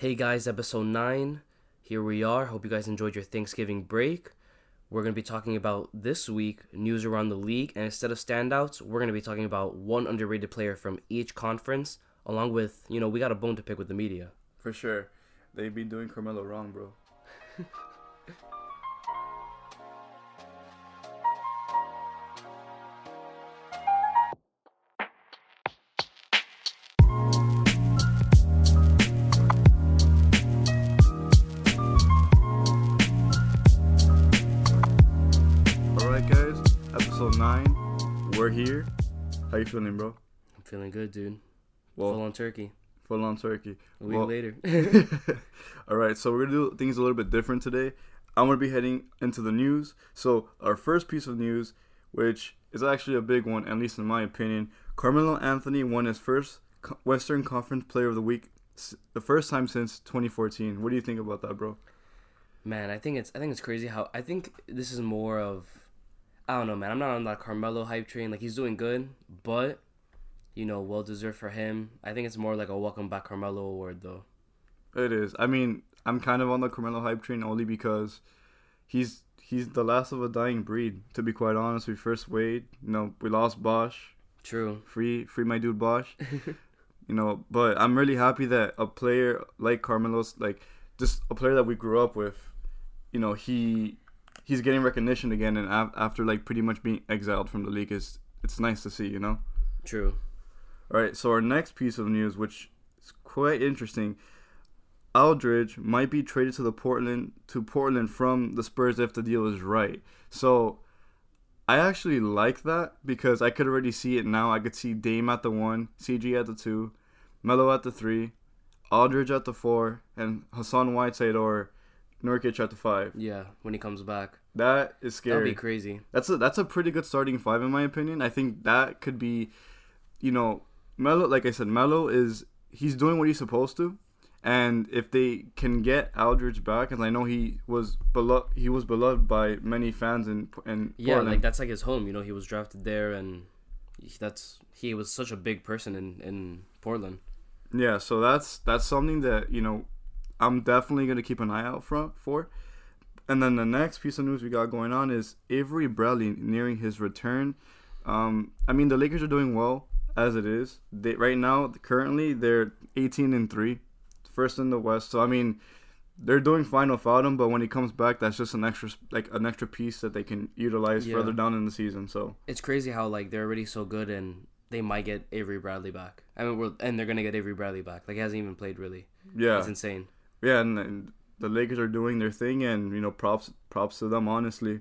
Hey guys, episode 9. Here we are. Hope you guys enjoyed your Thanksgiving break. We're going to be talking about this week news around the league, and instead of standouts, we're going to be talking about one underrated player from each conference, along with, we got a bone to pick with the media. For sure. They be doing Carmelo wrong, bro. Alright, guys. Episode 9. We're here. How you feeling, bro? I'm feeling good, dude. Well, Full on turkey. full on turkey. A week later. Alright, so we're going to do things a little bit different today. I'm going to be heading into the news. So, our first piece of news, which is actually a big one, at least in my opinion, Carmelo Anthony won his first Western Conference Player of the Week, the first time since 2014. What do you think about that, bro? Man, I think it's crazy how I think this is more of I don't know, man. I'm not on that Carmelo hype train. Like he's doing good, but well deserved for him. I think it's more like a welcome back Carmelo award though. It is. I mean, I'm kind of on the Carmelo hype train only because he's the last of a dying breed. To be quite honest, we first Wade. We lost Bosch. True. Free my dude Bosch. But I'm really happy that a player like Carmelo's, like just a player that we grew up with, he's getting recognition again, and after like pretty much being exiled from the league, it's nice to see. True. All right, so our next piece of news, which is quite interesting, Aldridge might be traded to Portland from the Spurs if the deal is right. So I actually like that because I could already see it now. I could see Dame at the 1, CG at the 2, Melo at the 3, Aldridge at the 4, and Hassan Whiteside or Nurkic at the 5. Yeah, when he comes back. That is scary. That'd be crazy. That's a pretty good starting 5 in my opinion. I think that could be, Melo. Like I said, he's doing what he's supposed to, and if they can get Aldridge back, and I know he was beloved by many fans in Yeah, Portland. like that's like his home. He was drafted there, and he was such a big person in Portland. Yeah, so that's something that I'm definitely gonna keep an eye out for. And then the next piece of news we got going on is Avery Bradley nearing his return. I mean the Lakers are doing well as it is. Right now, currently they're 18-3, first in the West. So I mean they're doing fine without him, but when he comes back, that's just an extra piece that they can utilize further down in the season. So it's crazy how like they're already so good and they might get Avery Bradley back. I mean, they're gonna get Avery Bradley back. Like he hasn't even played really. yeah, It's insane. yeah, and the Lakers are doing their thing, and props to them, honestly.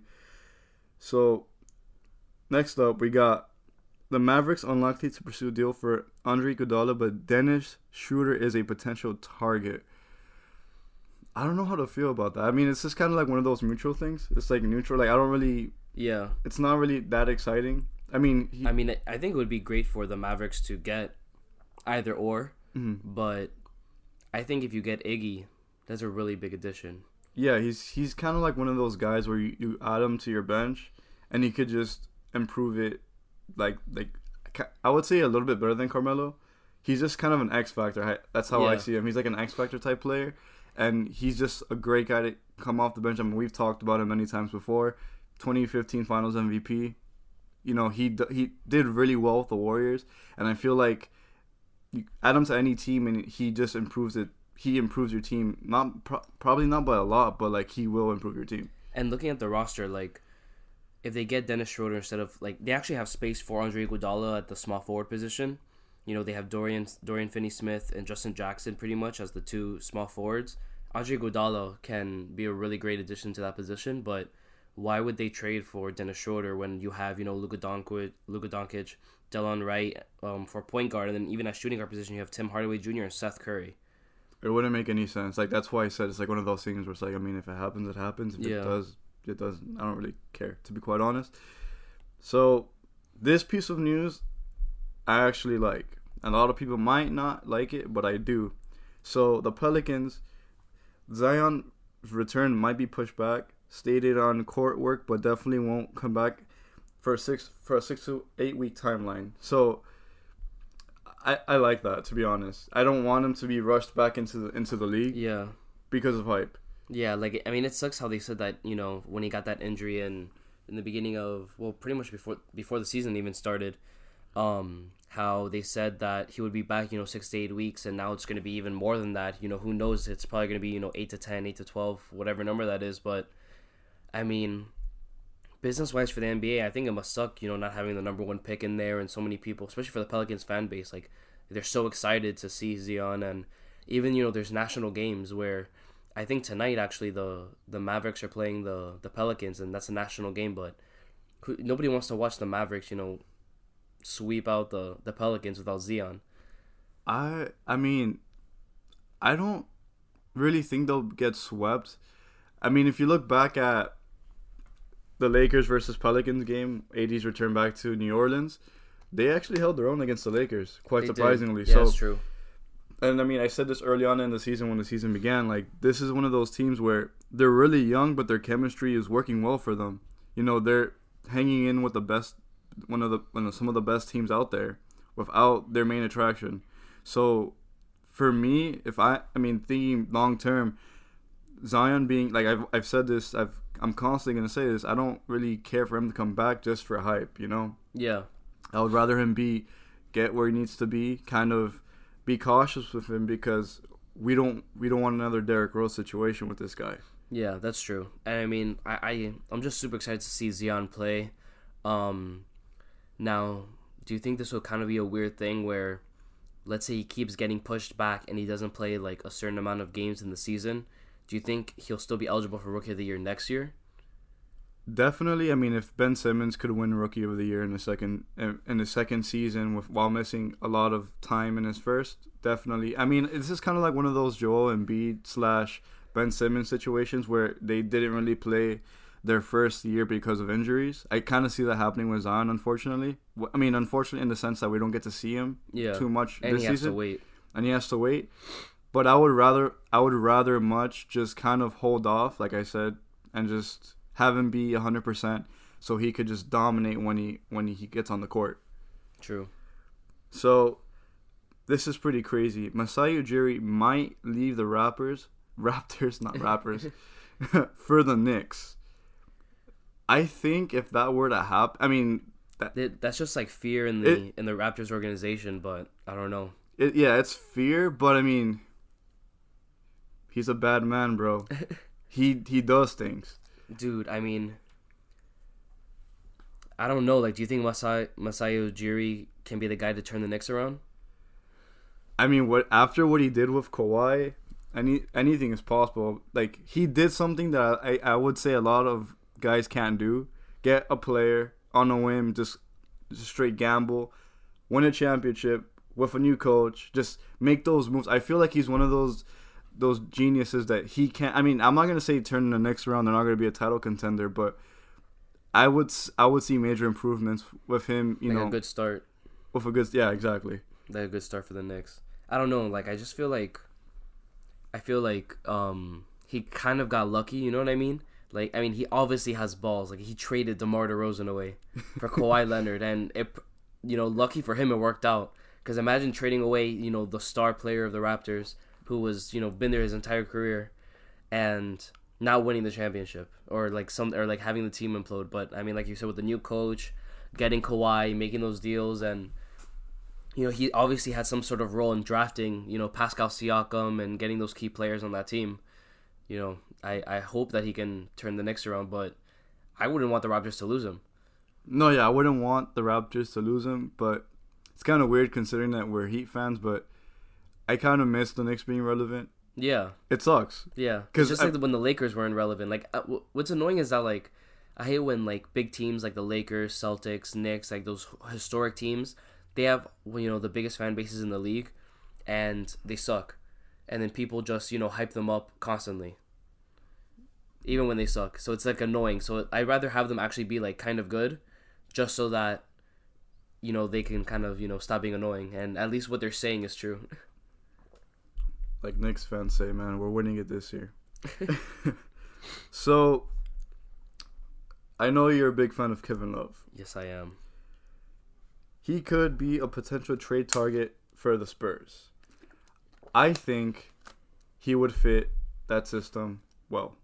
So next up, we got the Mavericks unlikely to pursue a deal for Andre Iguodala, but Dennis Schroeder is a potential target. I don't know how to feel about that. I mean, it's just kind of like one of those mutual things. It's like neutral. Like I don't really. Yeah. It's not really that exciting. I mean, I think it would be great for the Mavericks to get either or, but I think if you get Iggy, that's a really big addition. yeah, he's kind of like one of those guys where you add him to your bench, and he could just improve it. Like I would say a little bit better than Carmelo. He's just kind of an X factor. That's how I Yeah. see him. He's like an X factor type player, and he's just a great guy to come off the bench. I mean, we've talked about him many times before. 2015 Finals MVP. He did really well with the Warriors, and I feel like you add him to any team, and he just improves it. He improves your team, probably not by a lot, but like he will improve your team. And looking at the roster, like if they get Dennis Schroeder instead of like they actually have space for Andre Iguodala at the small forward position. They have Dorian Finney-Smith and Justin Jackson pretty much as the two small forwards. Andre Iguodala can be a really great addition to that position, but why would they trade for Dennis Schroeder when you have Luka Doncic, Delon Wright for point guard, and then even at shooting guard position you have Tim Hardaway Jr. and Seth Curry. It wouldn't make any sense. Like that's why I said it's like one of those things where it's like, I mean, if it happens, it happens. If it does, it does. I don't really care, to be quite honest. So this piece of news, I actually like. A lot of people might not like it, but I do. So the Pelicans, Zion's return might be pushed back. Stated on court work, but definitely won't come back for a 6 to 8 week timeline. So I like that, to be honest. I don't want him to be rushed back into the league Yeah. because of hype. Yeah, like I mean, it sucks how they said that, when he got that injury in the beginning of, well, pretty much before the season even started, how they said that he would be back, 6 to 8 weeks, and now it's going to be even more than that. Who knows? It's probably going to be 8 to 10, 8 to 12, whatever number that is. But I mean, business wise for the NBA, I think it must suck, not having the number one pick in there, and so many people, especially for the Pelicans fan base, like they're so excited to see Zion, and even there's national games where I think tonight actually the Mavericks are playing the Pelicans, and that's a national game, but nobody wants to watch the Mavericks, sweep out the Pelicans without Zion. I mean, I don't really think they'll get swept. I mean, if you look back at the Lakers versus Pelicans game, AD's return back to New Orleans, they actually held their own against the Lakers, quite They did. surprisingly. Yeah, So, that's true. and I mean, I said this early on in the season when the season began. Like, this is one of those teams where they're really young, but their chemistry is working well for them. They're hanging in with the best, some of the best teams out there, without their main attraction. So, for me, thinking long term, Zion being like I've said this, I'm constantly gonna say this. I don't really care for him to come back just for hype. Yeah. I would rather him get where he needs to be. Kind of be cautious with him because we don't want another Derrick Rose situation with this guy. Yeah, that's true. And I mean, I'm just super excited to see Zion play. Now, do you think this will kind of be a weird thing where, let's say he keeps getting pushed back and he doesn't play like a certain amount of games in the season? Do you think he'll still be eligible for Rookie of the Year next year? Definitely. I mean, if Ben Simmons could win Rookie of the Year in the second season while missing a lot of time in his first, definitely. I mean, this is kind of like one of those Joel Embiid / Ben Simmons situations where they didn't really play their first year because of injuries. I kind of see that happening with Zion, unfortunately. I mean, unfortunately in the sense that we don't get to see him too much and this he has season. to wait. And he has to wait. But I would rather much just kind of hold off, like I said, and just have him be 100%, so he could just dominate when he gets on the court. True. So this is pretty crazy. Masai Ujiri might leave the Raptors, not rappers, for the Knicks. I think if that were to happen, I mean, that's just like fear in the Raptors organization, but I don't know. It's fear, but I mean, he's a bad man, bro. He does things. Dude, I mean, I don't know. Like, do you think Masai Ujiri can be the guy to turn the Knicks around? I mean, after what he did with Kawhi, anything is possible. Like, he did something that I would say a lot of guys can't do. Get a player on a whim, just straight gamble, win a championship with a new coach, just make those moves. I feel like he's one of those geniuses that he can't. I mean, I'm not gonna say turning the Knicks around. They're not gonna be a title contender, but I would see major improvements with him. A good start. With a good, yeah, exactly. Like a good start for the Knicks. I don't know. Like, I just feel like, he kind of got lucky. You know what I mean? Like, I mean, he obviously has balls. Like, he traded DeMar DeRozan away for Kawhi Leonard, and lucky for him, it worked out. Because imagine trading away, the star player of the Raptors, who was, been there his entire career, and not winning the championship, or having the team implode. But I mean, like you said, with the new coach, getting Kawhi, making those deals, and he obviously had some sort of role in drafting, Pascal Siakam and getting those key players on that team. I hope that he can turn the Knicks around, but I wouldn't want the Raptors to lose him. No, yeah, I wouldn't want the Raptors to lose him, but it's kind of weird considering that we're Heat fans, but I kind of miss the Knicks being relevant. Yeah. It sucks. Yeah. Because just like when the Lakers weren't relevant. Like, what's annoying is that, like, I hate when, like, big teams like the Lakers, Celtics, Knicks, like, those historic teams, they have, the biggest fan bases in the league, and they suck. And then people just, hype them up constantly, even when they suck. So it's, like, annoying. So I'd rather have them actually be, like, kind of good, just so that, they can kind of, stop being annoying. And at least what they're saying is true. Like Knicks fans say, man, we're winning it this year. So, I know you're a big fan of Kevin Love. Yes, I am. He could be a potential trade target for the Spurs. I think he would fit that system well.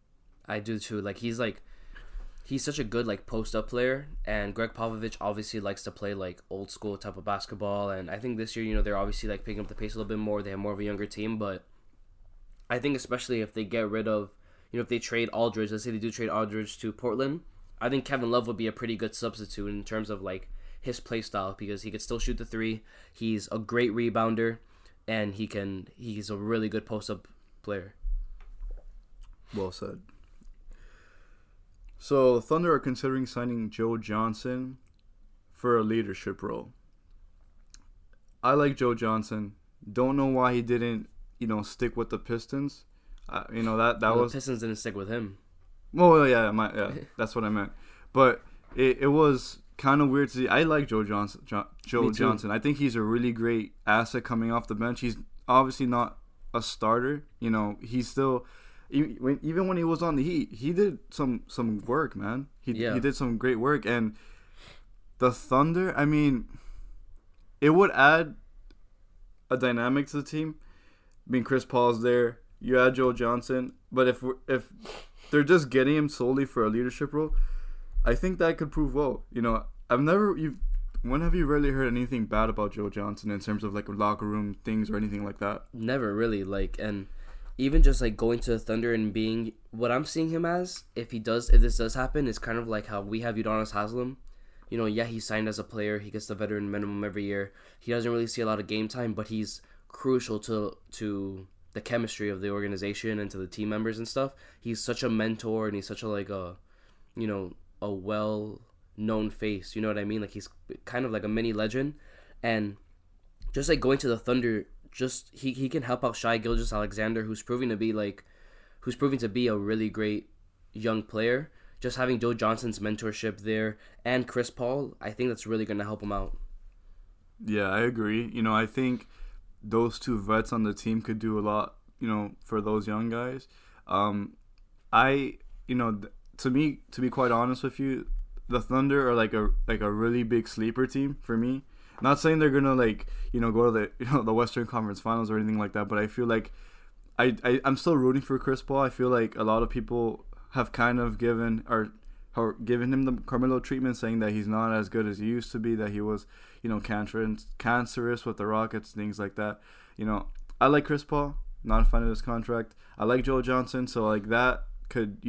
I do too. He's such a good post up player, and Greg Popovich obviously likes to play old school type of basketball. And I think this year, they're obviously picking up the pace a little bit more. They have more of a younger team, but I think especially if they get rid of, if they trade Aldridge, let's say they do trade Aldridge to Portland, I think Kevin Love would be a pretty good substitute in terms of his play style, because he could still shoot the three. He's a great rebounder, and he's a really good post up player. Well said. So, Thunder are considering signing Joe Johnson for a leadership role. I like Joe Johnson. Don't know why he didn't, stick with the Pistons. The Pistons didn't stick with him. Well, yeah, that's what I meant. But it was kind of weird to see. I like Joe Johnson. Joe Johnson. I think he's a really great asset coming off the bench. He's obviously not a starter. He's still. Even when he was on the Heat, he did some work, man. He did some great work, and the Thunder. I mean, it would add a dynamic to the team. I mean, Chris Paul's there. You add Joe Johnson, but if they're just getting him solely for a leadership role, I think that could prove well. When have you really heard anything bad about Joe Johnson in terms of locker room things or anything like that? Never really and. Even just going to the Thunder and being what I'm seeing him as, if this does happen, is kind of like how we have Udonis Haslem. He signed as a player, he gets the veteran minimum every year. He doesn't really see a lot of game time, but he's crucial to the chemistry of the organization and to the team members and stuff. He's such a mentor, and he's such a well known face. You know what I mean? He's kind of like a mini legend, and just going to the Thunder. Just he can help out Shai Gilgeous-Alexander, who's proving to be a really great young player. Just having Joe Johnson's mentorship there and Chris Paul, I think that's really going to help him out. Yeah, I agree. I think those two vets on the team could do a lot, for those young guys. To be quite honest with you, the Thunder are a really big sleeper team for me. Not saying they're gonna go to the Western Conference Finals or anything like that, but I feel like I'm still rooting for Chris Paul. I feel like a lot of people have kind of given him the Carmelo treatment, saying that he's not as good as he used to be, that he was cancerous with the Rockets, things like that. I like Chris Paul, not a fan of his contract. I like Joe Johnson, so that could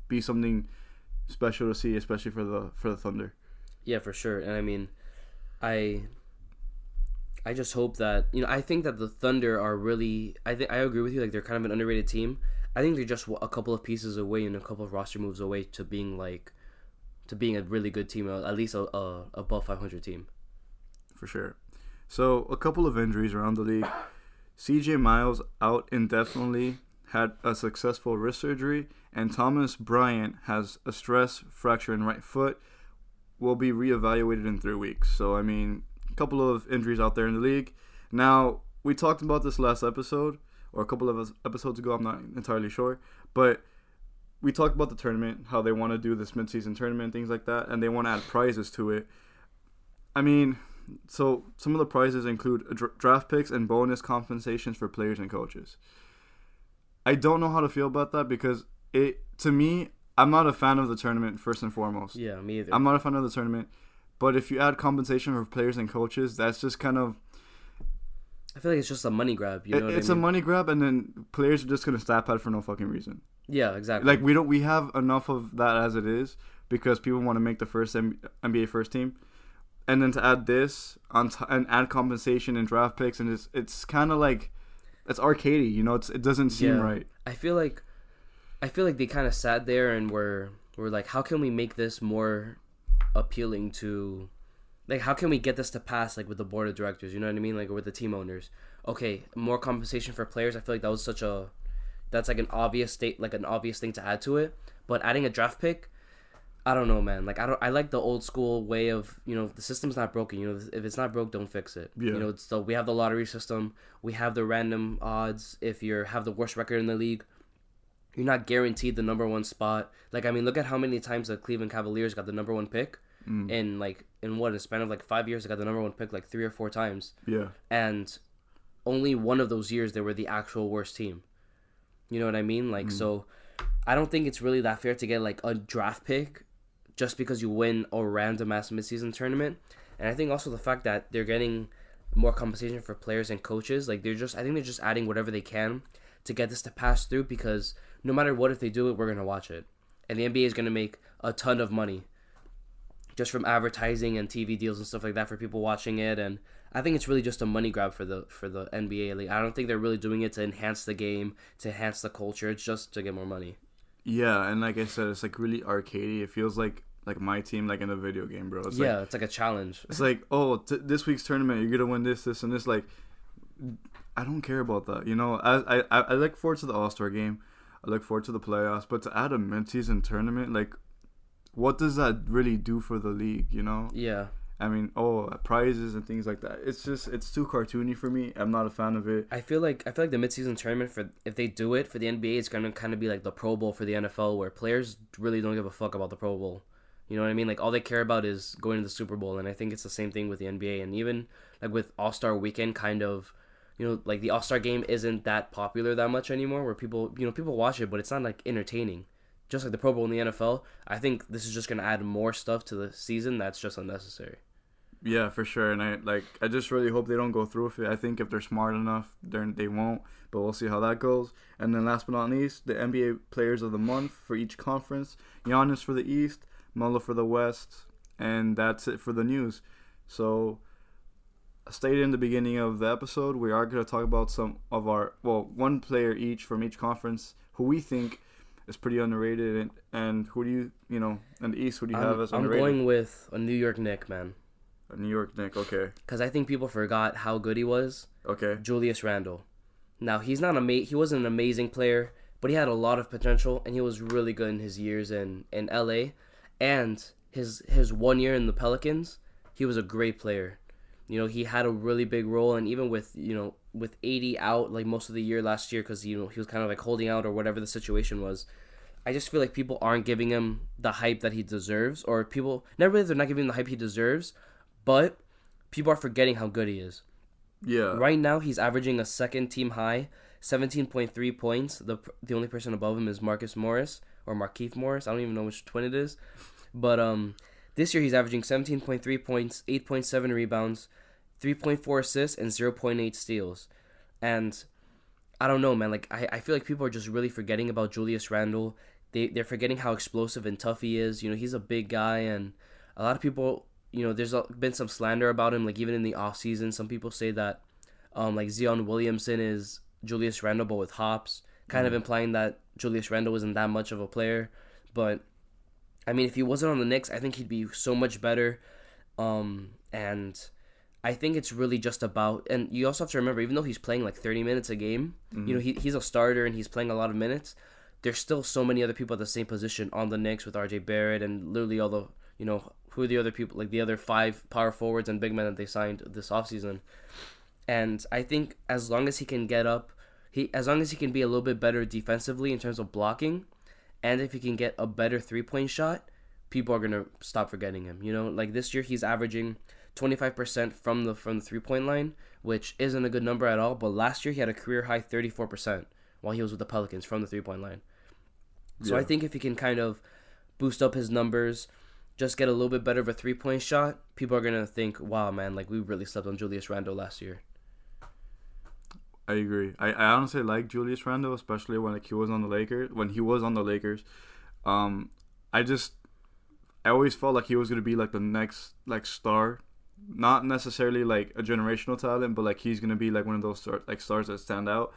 be something special to see, especially for the Thunder. Yeah, for sure. And I mean, I just hope that I think that the Thunder are really. I agree with you. They're kind of an underrated team. I think they're just a couple of pieces away and a couple of roster moves away to being a really good team, at least a above 500 team. For sure. So a couple of injuries around the league. CJ Miles out indefinitely, had a successful wrist surgery, and Thomas Bryant has a stress fracture in right foot. Will be reevaluated in 3 weeks. So I mean, couple of injuries out there in the league. Now, we talked about this last episode, or a couple of episodes ago, I'm not entirely sure, but we talked about the tournament, how they want to do this mid-season tournament, things like that, and they want to add prizes to it. I mean, so some of the prizes include draft picks and bonus compensations for players and coaches. I don't know how to feel about that, because to me, I'm not a fan of the tournament, first and foremost. Yeah, me either. I'm not a fan of the tournament. But if you add compensation for players and coaches, that's just kind of... I feel like it's just a money grab. It's a money grab, and then players are just going to stat pad for no fucking reason. Yeah, exactly. We have enough of that as it is, because people want to make the first NBA first team. And then to add this, and add compensation and draft picks, and it's kind of it's arcadey, it doesn't seem right. I feel like they kind of sat there and were like, how can we make this more appealing to, how can we get this to pass with the board of directors, you know what I mean, or with the team owners? Okay, more compensation for players. I feel like that was that's an obvious thing to add to it. But adding a draft pick, I don't know, man. I like the old school way of, the system's not broken. If it's not broke, don't fix it. Yeah. So we have the lottery system, we have the random odds. If you have the worst record in the league, you're not guaranteed the number one spot. Look at how many times the Cleveland Cavaliers got the number one pick. In a span of 5 years, they got the number one pick 3 or 4 times. Yeah. And only one of those years they were the actual worst team. You know what I mean? Like, so I don't think it's really that fair to get like a draft pick just because you win a random ass midseason tournament. And I think also the fact that they're getting more compensation for players and coaches, like I think they're just adding whatever they can to get this to pass through, because no matter what, if they do it, we're gonna watch it, and the NBA is gonna make a ton of money just from advertising and TV deals and stuff like that for people watching it. And I think it's really just a money grab for the NBA. Like, I don't think they're really doing it to enhance the game, to enhance the culture. It's just to get more money. Yeah, and like I said, it's like really arcadey. It feels like my team, like in a video game, bro. It's it's like a challenge. It's like, oh, this week's tournament, you're gonna win this, and this. Like, I don't care about that. You know, I look forward to the All-Star game. I look forward to the playoffs, but to add a mid-season tournament, like, what does that really do for the league? You know? Yeah. I mean, prizes and things like that. It's too cartoony for me. I'm not a fan of it. I feel like the midseason tournament, for if they do it for the NBA, it's gonna kind of be like the Pro Bowl for the NFL, where players really don't give a fuck about the Pro Bowl. You know what I mean? Like, all they care about is going to the Super Bowl, and I think it's the same thing with the NBA. And even like with All-Star Weekend, kind of, you know, like the All-Star game isn't that popular that much anymore, where people watch it, but it's not like entertaining. Just like the Pro Bowl in the NFL, I think this is just gonna add more stuff to the season that's just unnecessary. Yeah, for sure. And I just really hope they don't go through with it. I think if they're smart enough, they won't. But we'll see how that goes. And then last but not least, the NBA Players of the Month for each conference. Giannis for the East, Melo for the West, and that's it for the news. So, stated in the beginning of the episode, we are going to talk about some of one player each from each conference who we think is pretty underrated. And who do you in the East, who do you have as underrated? I'm going with a New York Knick, man. A New York Knick, okay. Because I think people forgot how good he was. Okay. Julius Randle. Now, he wasn't an amazing player, but he had a lot of potential, and he was really good in his years in LA. And his 1 year in the Pelicans, he was a great player. You know, he had a really big role, and even with 80 out like most of the year last year, because he was kind of like holding out or whatever the situation was. I just feel like people aren't giving him the hype that he deserves, or people never really, they're not giving him the hype he deserves, but people are forgetting how good he is. Yeah. Right now, he's averaging a second team high 17.3 points. The only person above him is Marcus Morris or Markieff Morris. I don't even know which twin it is. But this year he's averaging 17.3 points, 8.7 rebounds, 3.4 assists, and 0.8 steals. And I don't know, man. Like, I feel like people are just really forgetting about Julius Randle. They're forgetting how explosive and tough he is. You know, he's a big guy, and a lot of people, there's been some slander about him. Like, even in the offseason, some people say that like Zion Williamson is Julius Randle, but with hops, kind of implying that Julius Randle isn't that much of a player. But I mean, if he wasn't on the Knicks, I think he'd be so much better. And I think it's really just about, and you also have to remember, even though he's playing like 30 minutes a game, he's a starter and he's playing a lot of minutes. There's still so many other people at the same position on the Knicks with RJ Barrett and literally all the, who are the other people, like the other 5 power forwards and big men that they signed this offseason. And I think as long as he can get up, as long as he can be a little bit better defensively in terms of blocking, and if he can get a better 3-point shot, people are going to stop forgetting him. Like this year he's averaging 25% from the 3-point line, which isn't a good number at all, but last year he had a career high 34% while he was with the Pelicans from the 3-point line. So yeah. I think if he can kind of boost up his numbers, just get a little bit better of a 3-point shot, people are going to think, wow, man, like we really slept on Julius Randle last year. I agree. I honestly like Julius Randle, especially when he was on the Lakers. I always felt like he was gonna be like the next star, not necessarily like a generational talent, but like he's gonna be like one of those stars that stand out.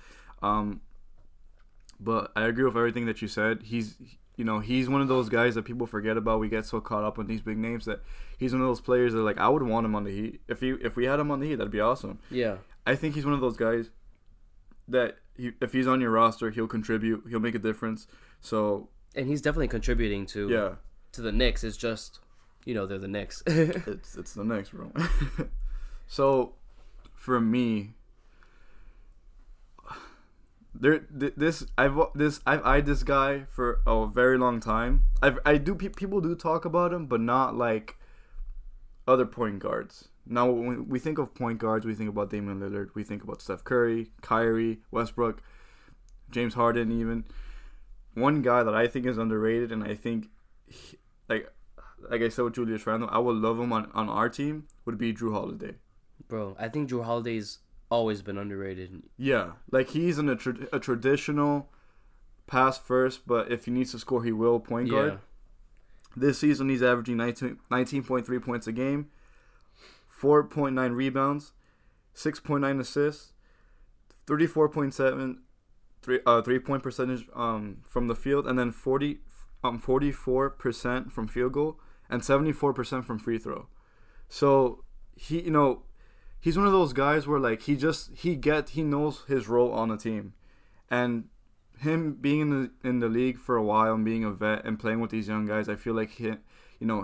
But I agree with everything that you said. He's one of those guys that people forget about. We get so caught up on these big names that he's one of those players that like I would want him on the Heat. If we had him on the Heat, that'd be awesome. Yeah. I think he's one of those guys that if he's on your roster, he'll contribute, he'll make a difference. So, and he's definitely contributing to the Knicks. It's just, they're the Knicks. it's the Knicks, bro. So, for me, I've eyed this guy for a very long time. People do talk about him, but not like other point guards. Now, when we think of point guards, we think about Damian Lillard. We think about Steph Curry, Kyrie, Westbrook, James Harden, even. One guy that I think is underrated, and I think, like I said with Julius Randle, I would love him on our team, would be Drew Holiday. Bro, I think Drew Holiday's always been underrated. Yeah, like he's a traditional pass first, but if he needs to score, he will point guard. Yeah. This season, he's averaging 19.3 points a game, 4.9 rebounds, 6.9 assists, 34.7 3-point percentage from the field, and then 44% from field goal and 74% from free throw. So he he's one of those guys where like he knows his role on the team, and him being in the league for a while and being a vet and playing with these young guys, I feel like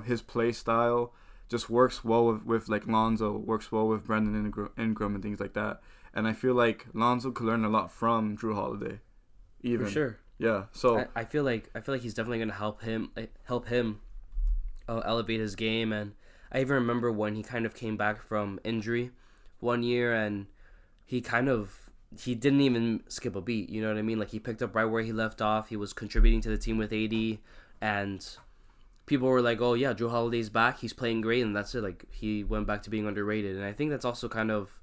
his play style just works well with like Lonzo, works well with Brandon Ingram and things like that. And I feel like Lonzo could learn a lot from Drew Holiday. Even. For sure. Yeah. So I feel like he's definitely gonna help him elevate his game. And I even remember when he kind of came back from injury one year, and he didn't even skip a beat. You know what I mean? Like he picked up right where he left off. He was contributing to the team with AD, and people were like, "Oh yeah, Drew Holiday's back. He's playing great," and that's it. Like he went back to being underrated, and I think that's also kind of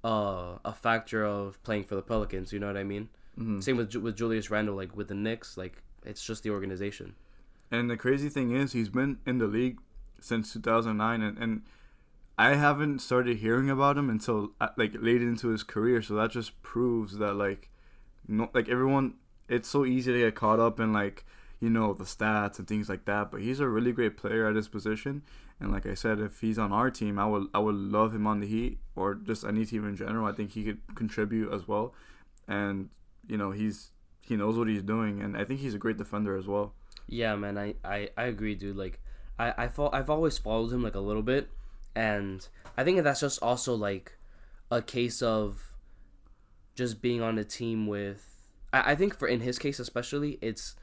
a factor of playing for the Pelicans. You know what I mean? Mm-hmm. Same with Julius Randle. Like with the Knicks, like it's just the organization. And the crazy thing is, he's been in the league since 2009, and I haven't started hearing about him until like late into his career. So that just proves that like everyone, it's so easy to get caught up in like the stats and things like that. But he's a really great player at his position. And like I said, if he's on our team, I would love him on the Heat or just any team in general. I think he could contribute as well. And he knows what he's doing, and I think he's a great defender as well. Yeah, man, I agree, dude. Like I've always followed him like a little bit, and I think that's just also like a case of just being on a team with. I think in his case especially, it's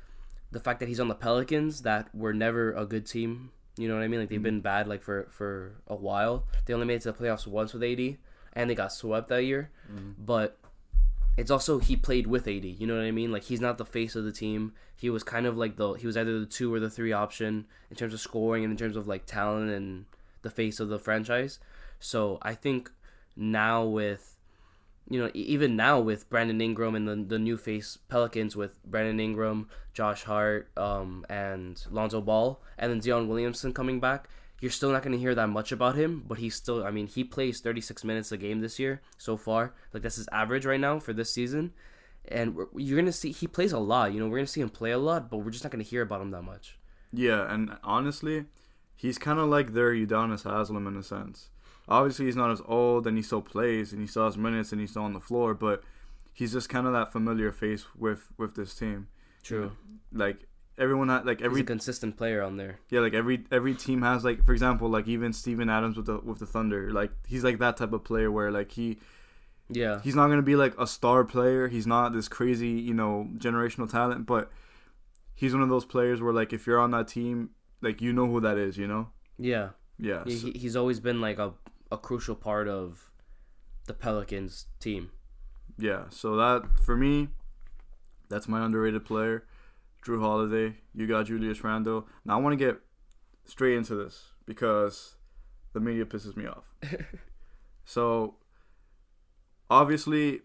the fact that he's on the Pelicans that were never a good team. You know what I mean? Like they've been bad like for a while. They only made it to the playoffs once with AD, and they got swept that year. But it's also he played with AD. You know what I mean? Like he's not the face of the team. He was kind of like he was either the 2 or the 3 option in terms of scoring and in terms of like talent and the face of the franchise. So I think now with even now with Brandon Ingram and the new face Pelicans with Brandon Ingram, Josh Hart, and Lonzo Ball, and then Zion Williamson coming back, you're still not going to hear that much about him, but he's still, I mean, he plays 36 minutes a game this year so far. Like that's his average right now for this season. And you're going to see, he plays a lot. We're going to see him play a lot, but we're just not going to hear about him that much. Yeah, and honestly, he's kind of like their Udonis Haslem in a sense. Obviously, he's not as old, and he still plays, and he still has minutes, and he's still on the floor, but he's just kind of that familiar face with this team. True. Like, everyone had, like, he's a consistent player on there. Yeah, like, every team has, like, for example, like, even Steven Adams with the Thunder. Like, he's, like, that type of player where, like, he's not going to be, like, a star player. He's not this crazy, generational talent, but he's one of those players where, like, if you're on that team, like, you know who that is, Yeah. Yeah. He's always been, like, a crucial part of the Pelicans team. Yeah, so that, for me, that's my underrated player, Drew Holiday. You got Julius Randle. Now I want to get straight into this because the media pisses me off. So, obviously,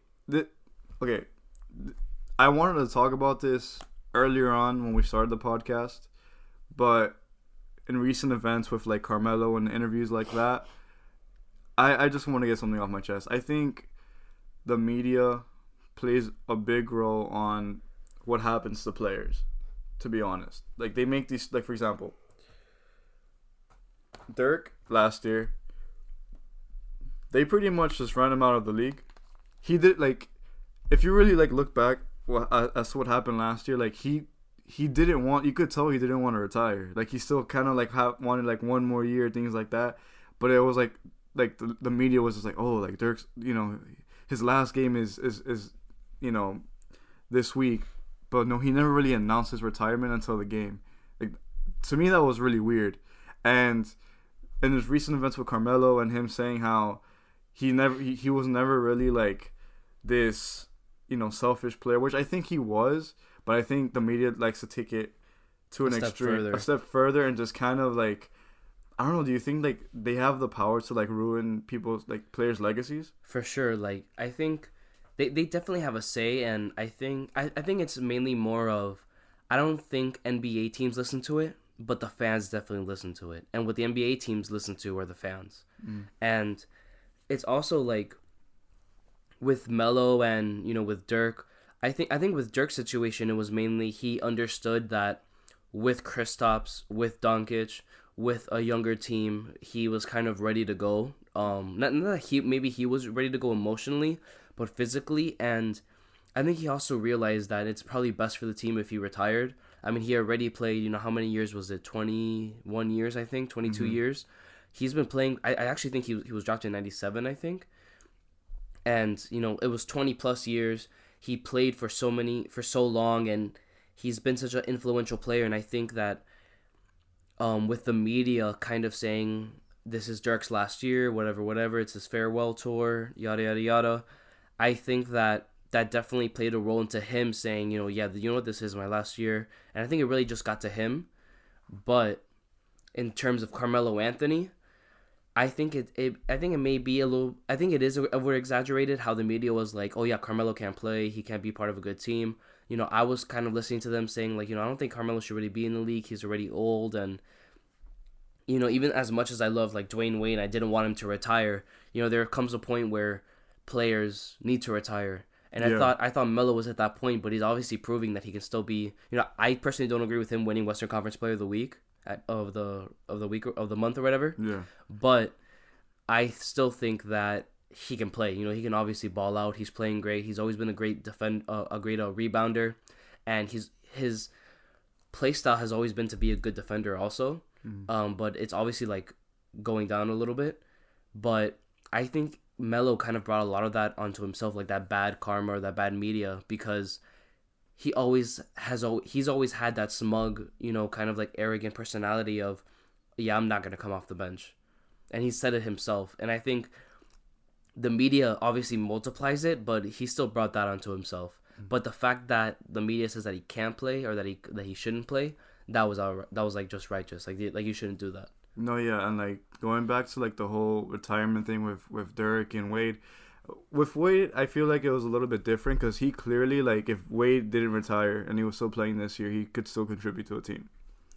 I wanted to talk about this earlier on when we started the podcast, but in recent events with like Carmelo and interviews like that, I just want to get something off my chest. I think the media plays a big role on what happens to players, to be honest. Like, they make these, like, for example, Dirk last year, they pretty much just ran him out of the league. He did, like, if you really, like, look back as to what happened last year, like, he didn't want, you could tell he didn't want to retire. Like, he still kind of, like, wanted, like, one more year, things like that. But it was, like the media was just like, oh, like, Dirk's, his last game is this week. But no, he never really announced his retirement until the game. Like, to me, that was really weird. And in his recent events with Carmelo and him saying how he was never really like this, selfish player, which I think he was, but I think the media likes to take it to an extreme, a step further, and just kind of like, I don't know. Do you think like they have the power to like ruin people's like players' legacies? For sure. Like I think they definitely have a say, and I think it's mainly more of, I don't think NBA teams listen to it, but the fans definitely listen to it, and what the NBA teams listen to are the fans, and it's also like with Melo and with Dirk. I think with Dirk's situation, it was mainly he understood that with Kristaps, with Doncic, with a younger team, he was kind of ready to go. Not that he was ready to go emotionally, but physically, and I think he also realized that it's probably best for the team if he retired. I mean, he already played. How many years was it? 21 years, I think. 22 years. He's been playing. I actually think he was drafted in '97, I think, and it was 20 plus years. He played for so long, and he's been such an influential player. And I think that with the media kind of saying this is Dirk's last year, whatever, it's his farewell tour, yada yada yada. I think that definitely played a role into him saying, yeah, what, this is my last year, and I think it really just got to him. But in terms of Carmelo Anthony, I think I think it may be a little. I think it is over exaggerated how the media was like, oh yeah, Carmelo can't play, he can't be part of a good team. I was kind of listening to them saying like, I don't think Carmelo should really be in the league. He's already old, and even as much as I love like Dwayne Wade, I didn't want him to retire. There comes a point where players need to retire, and Yeah. I thought Melo was at that point, but he's obviously proving that he can still be. I personally don't agree with him winning Western Conference Player of the Week of the week of the month or whatever. Yeah. But I still think that he can play. He can obviously ball out. He's playing great. He's always been a great a great rebounder, and his play style has always been to be a good defender also. But it's obviously like going down a little bit. But I think Melo kind of brought a lot of that onto himself, like that bad karma or that bad media, because he's always had that smug, kind of like arrogant personality of, yeah, I'm not gonna come off the bench, and he said it himself. And I think the media obviously multiplies it, but he still brought that onto himself. But the fact that the media says that he can't play or that he shouldn't play, that was like just righteous. Like you shouldn't do that. No, yeah, and like going back to like the whole retirement thing with Dirk and Wade. With Wade, I feel like it was a little bit different because he clearly, like, if Wade didn't retire and he was still playing this year, he could still contribute to a team,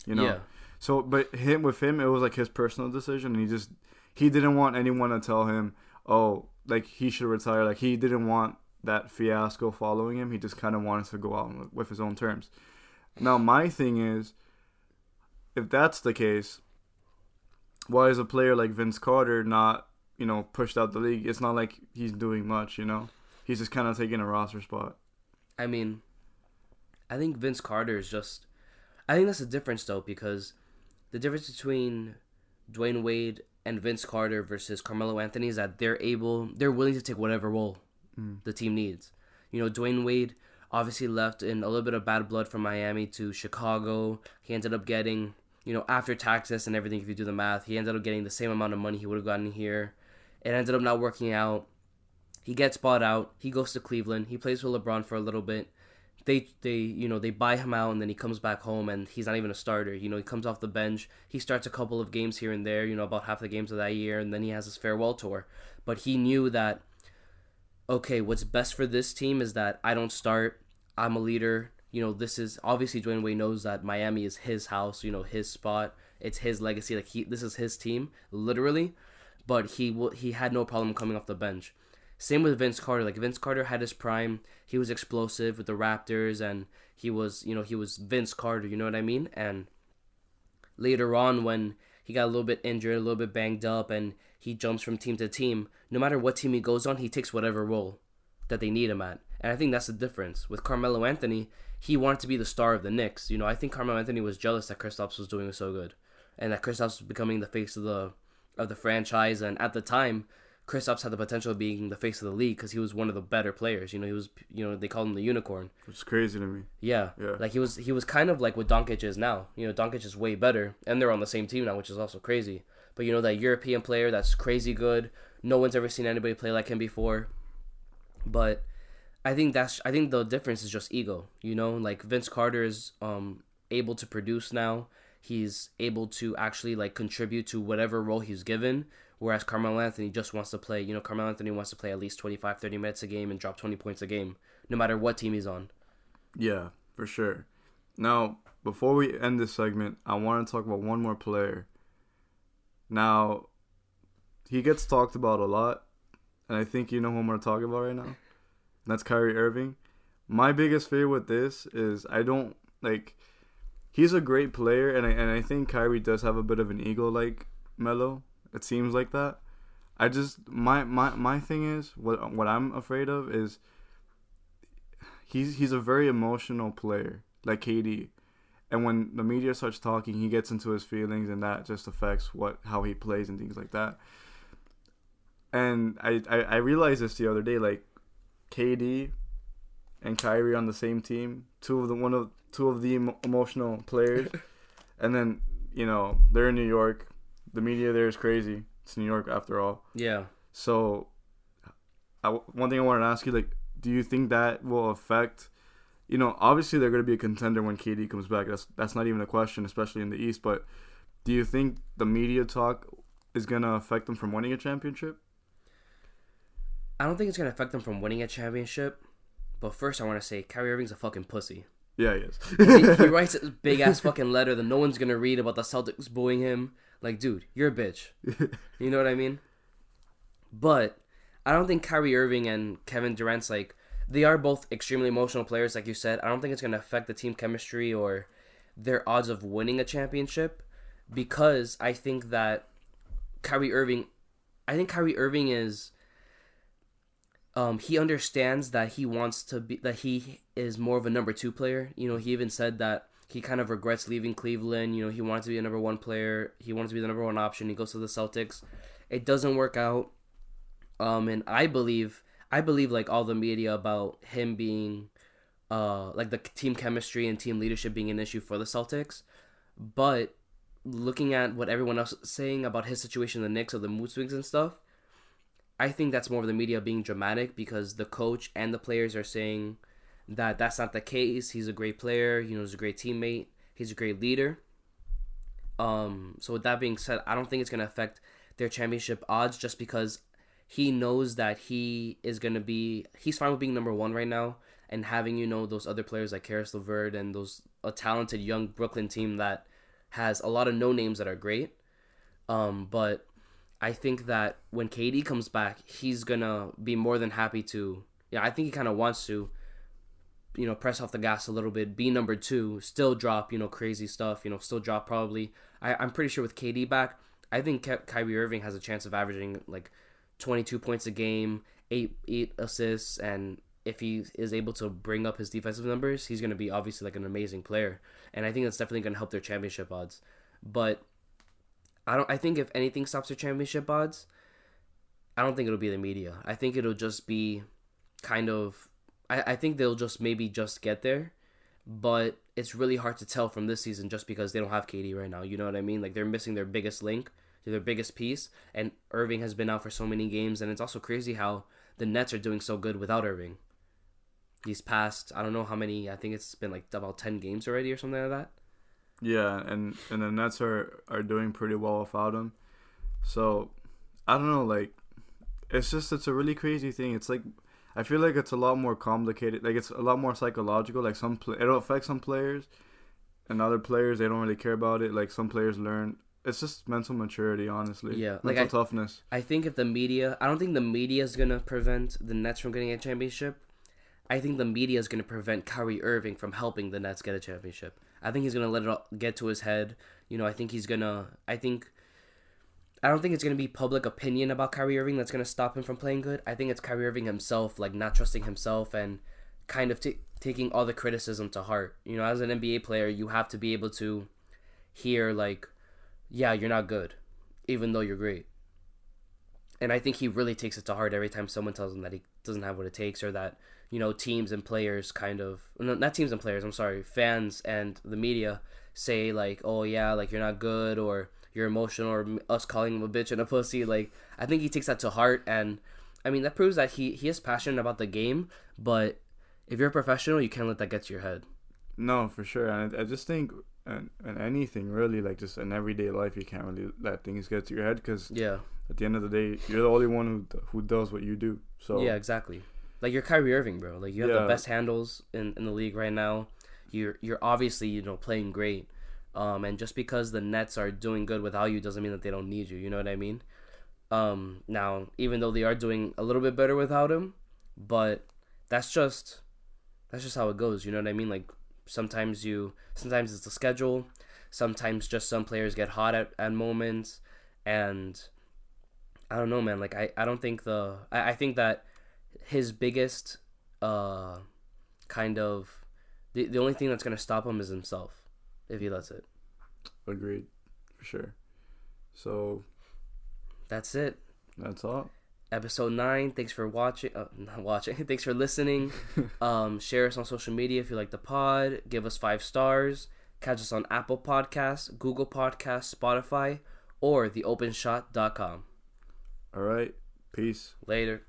Yeah. So, but with him, it was like his personal decision. And he didn't want anyone to tell him, oh, like he should retire. Like he didn't want that fiasco following him. He just kind of wanted to go out with his own terms. Now, my thing is, if that's the case, why is a player like Vince Carter not, pushed out the league? It's not like he's doing much, He's just kind of taking a roster spot. I mean, I think Vince Carter is just. I think that's the difference though, because the difference between Dwayne Wade and Vince Carter versus Carmelo Anthony is that they're willing to take whatever role the team needs. Dwayne Wade obviously left in a little bit of bad blood from Miami to Chicago. He ended up getting, after taxes and everything, if you do the math, he ended up getting the same amount of money he would have gotten here. It ended up not working out. He gets bought out. He goes to Cleveland. He plays with LeBron for a little bit. They buy him out, and then he comes back home, and he's not even a starter. He comes off the bench. He starts a couple of games here and there, about half the games of that year, and then he has his farewell tour. But he knew that, okay, what's best for this team is that I don't start. I'm a leader. This is obviously Dwayne Wade knows that Miami is his house, his spot. It's his legacy. Like this is his team, literally. But he had no problem coming off the bench. Same with Vince Carter. Like Vince Carter had his prime. He was explosive with the Raptors, and he was Vince Carter. You know what I mean? And later on, when he got a little bit injured, a little bit banged up, and he jumps from team to team, no matter what team he goes on, he takes whatever role that they need him at. And I think that's the difference. With Carmelo Anthony, he wanted to be the star of the Knicks. I think Carmelo Anthony was jealous that Kristaps was doing so good, and that Kristaps was becoming the face of the franchise. And at the time, Kristaps had the potential of being the face of the league because he was one of the better players. He was, they called him the unicorn. Which is crazy to me. Yeah. Like he was kind of like what Doncic is now. Doncic is way better, and they're on the same team now, which is also crazy. but you know, that European player that's crazy good. No one's ever seen anybody play like him before. But I think the difference is just ego. You know, like Vince Carter is able to produce now. He's able to actually like contribute to whatever role he's given. Whereas Carmelo Anthony just wants to play. You know, Carmelo Anthony wants to play at least 25, 30 minutes a game and drop 20 points a game, no matter what team he's on. Yeah, for sure. Now, before we end this segment, I want to talk about one more player. Now, he gets talked about a lot, and I think you know who I'm going to talk about right now. That's Kyrie Irving. My biggest fear with this is I don't like. He's a great player, and I think Kyrie does have a bit of an ego like Melo. It seems like that. I just my thing is what I'm afraid of is he's a very emotional player like KD, and when the media starts talking, he gets into his feelings, and that just affects how he plays and things like that. And I realized this the other day, like KD and Kyrie on the same team, two of the emotional players, and then they're in New York. The media there is crazy. It's New York after all. Yeah. So, one thing I wanted to ask you, like, do you think that will affect? Obviously they're going to be a contender when KD comes back. That's not even a question, especially in the East. But do you think the media talk is going to affect them from winning a championship? I don't think it's going to affect them from winning a championship. But first, I want to say Kyrie Irving's a fucking pussy. Yeah, he is. He writes a big ass fucking letter that no one's gonna read about the Celtics booing him. Like, dude, you're a bitch. You know what I mean? But I don't think Kyrie Irving and Kevin Durant's like, they are both extremely emotional players, like you said. I don't think it's gonna affect the team chemistry or their odds of winning a championship, because I think that Kyrie Irving is. He understands that he wants to be, that he is more of a number 2 player. You know, he even said that he kind of regrets leaving Cleveland. You know, he wanted to be a number 1 player. He wanted to be the number 1 option. He goes to the Celtics. It doesn't work out. And I believe like all the media about him being, like the team chemistry and team leadership being an issue for the Celtics. But looking at what everyone else is saying about his situation in the Knicks, of the mood swings and stuff, I think that's more of the media being dramatic, because the coach and the players are saying that that's not the case. He's a great player. You know, he's a great teammate. He's a great leader. So with that being said, I don't think it's going to affect their championship odds, just because he knows that he's fine with being number 1 right now, and having, those other players like Karis LeVert and a talented young Brooklyn team that has a lot of no names that are great. But I think that when KD comes back, he's going to be more than happy to, I think he kind of wants to, press off the gas a little bit, be number 2, still drop, crazy stuff, still drop probably. I'm pretty sure with KD back, I think Kyrie Irving has a chance of averaging like 22 points a game, 8 assists, and if he is able to bring up his defensive numbers, he's going to be obviously like an amazing player. And I think that's definitely going to help their championship odds. But I think if anything stops their championship odds, I don't think it'll be the media. I think it'll just be kind of, I think they'll just maybe just get there, but it's really hard to tell from this season just because they don't have KD right now. You know what I mean? Like, they're missing their biggest link, their biggest piece, and Irving has been out for so many games, and it's also crazy how the Nets are doing so good without Irving. These past, I don't know how many, I think it's been like about 10 games already or something like that. Yeah, and the Nets are doing pretty well without him. So, I don't know, like, it's a really crazy thing. It's like, I feel like it's a lot more complicated. Like, it's a lot more psychological. Like, it'll affect some players, and other players, they don't really care about it. Like, some players learn. It's just mental maturity, honestly. Yeah. Mental toughness. I think I don't think the media is going to prevent the Nets from getting a championship. I think the media is going to prevent Kyrie Irving from helping the Nets get a championship. I think he's going to let it all get to his head. I think he's going to... I don't think it's going to be public opinion about Kyrie Irving that's going to stop him from playing good. I think it's Kyrie Irving himself, like, not trusting himself and kind of taking all the criticism to heart. As an NBA player, you have to be able to hear, like, yeah, you're not good, even though you're great. And I think he really takes it to heart every time someone tells him that he doesn't have what it takes, or that, teams and players not teams and players, I'm sorry, fans and the media say, like, oh yeah, like, you're not good, or you're emotional or us calling him a bitch and a pussy. Like, I think he takes that to heart, and I mean that proves that he is passionate about the game. But if you're a professional, you can't let that get to your head. No, for sure. And I just think, and anything really, like just in everyday life, you can't really let things get to your head because Yeah. at the end of the day, you're the only one who does what you do. So Yeah, exactly. Like you're Kyrie Irving, bro. Like you have the yeah, best handles in the league right now. You're obviously playing great. And just because the Nets are doing good without you doesn't mean that they don't need you. You know what I mean? Now even though they are doing a little bit better without him, but that's just how it goes. You know what I mean? Like sometimes it's the schedule. Sometimes just some players get hot at moments, and I don't know, man. Like I don't think I think that his biggest uh kind of the only thing that's gonna stop him is himself if he lets it. agreed, for sure. So That's it. that's all. Episode 9. Thanks for watching. Not watching. Thanks for listening. Share us on social media if you like the pod. Give us 5 stars. Catch us on Apple Podcasts, Google Podcasts, Spotify, or theopenshot.com. All right, peace. Later.